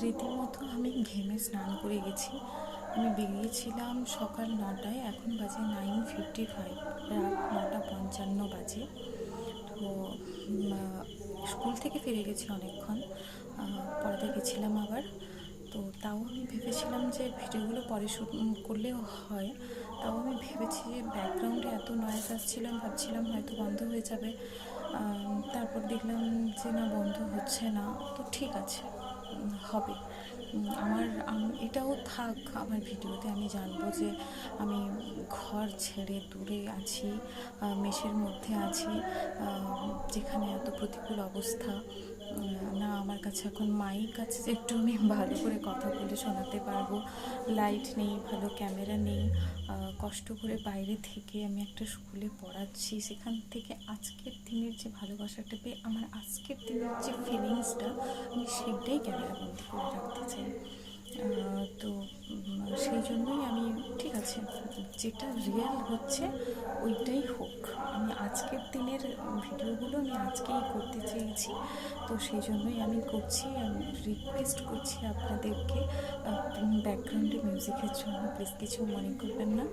রীতিমতো আমি ঘেমে স্নান করে গেছি। আমি বেরিয়েছিলাম সকাল 9টায়, এখন বাজে 9:55, রাত 9:55 বাজে। তো স্কুল থেকে ফিরে গেছি অনেকক্ষণ, পড়াতে গেছিলাম আবার। তো তাও আমি ভেবেছিলাম যে ভিডিওগুলো পরে শ্যুট করলেও হয়, তাও আমি ভেবেছি যে ব্যাকগ্রাউন্ডে এত নয়েজ আসছিল, আমি ভাবছিলাম হয়তো বন্ধ হয়ে যাবে। তারপর দেখলাম যে না, বন্ধ হচ্ছে না, তো ঠিক আছে, হবে। এটাও থাক আমার ভিডিওতে, আমি জানবো যে আমি ঘর ছেড়ে দূরে আছি, মেসের মধ্যে আছি, যেখানে এত প্রতিকূল অবস্থা। না, আমার কাছে এখন মাইক আছে যে একটু আমি ভালো করে কথা বলে শোনাতে পারবো, লাইট নেই, ভালো ক্যামেরা নেই, কষ্ট করে বাইরে থেকে আমি একটা স্কুলে পড়াচ্ছি, সেখান থেকে আজকের দিনের যে ভালোবাসাটা পেয়ে আমার আজকের দিনের যে ফিলিংসটা, আমি সেটাই ক্যামেরাবন্দি করে রাখতে চাই। তো সেই জন্যই আমি ঠিক আছে, যেটা রিয়েল হচ্ছে ওইটাই হোক। আমি আজকের দিনের ভিডিওগুলো আমি আজকেই করতে চেয়েছি, তো সেই জন্যই আমি করছি। আমি রিকোয়েস্ট করছি আপনাদেরকে, ব্যাকগ্রাউন্ডে মিউজিকের জন্য প্লিজ কিছু মনে করবেন না।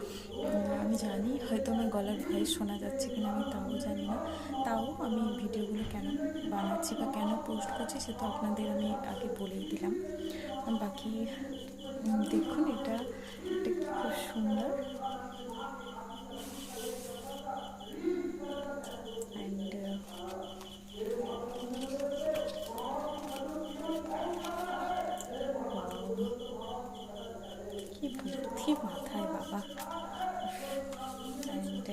আমি জানি হয়তো আমার গলার ভয়েস শোনা যাচ্ছে কিনা, আমি তাও জানি না। তাও আমি ভিডিওগুলো কেন বানাচ্ছি বা কেন পোস্ট করছি সেটা আপনাদের আমি আগে বলেই দিলাম। বাকি দেখুন, এটা খুব সুন্দর। অ্যান্ড কি বুদ্ধি মাথায় বাবা। অ্যান্ড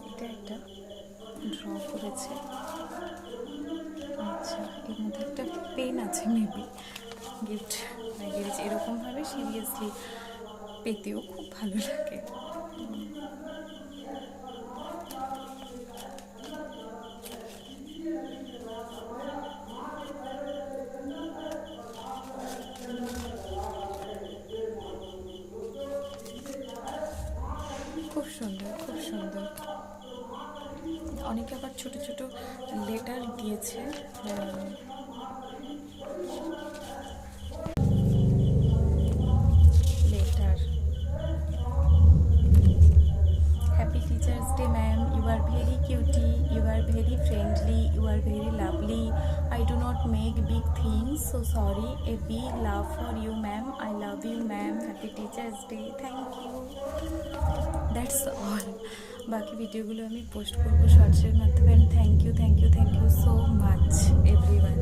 এটা একটা ড্র করেছে। আচ্ছা, এর মধ্যে একটা পেন আছে, মেবি গিফট গিয়েছে। এরকমভাবে সিরিয়াসলি পেতেও খুব ভালো লাগে। খুব সুন্দর, খুব সুন্দর। অনেকে আবার ছোট ছোট লেটার দিয়েছে। Letter, happy teachers day ma'am, you are very cutie, you are very friendly, you are very lovely, I do not make big things, so sorry, a big love for you ma'am, I love you ma'am, happy teachers day, thank you, that's all. বাকি ভিডিওগুলো আমি post করবো শর্টসের মাধ্যমে। Thank you so much everyone.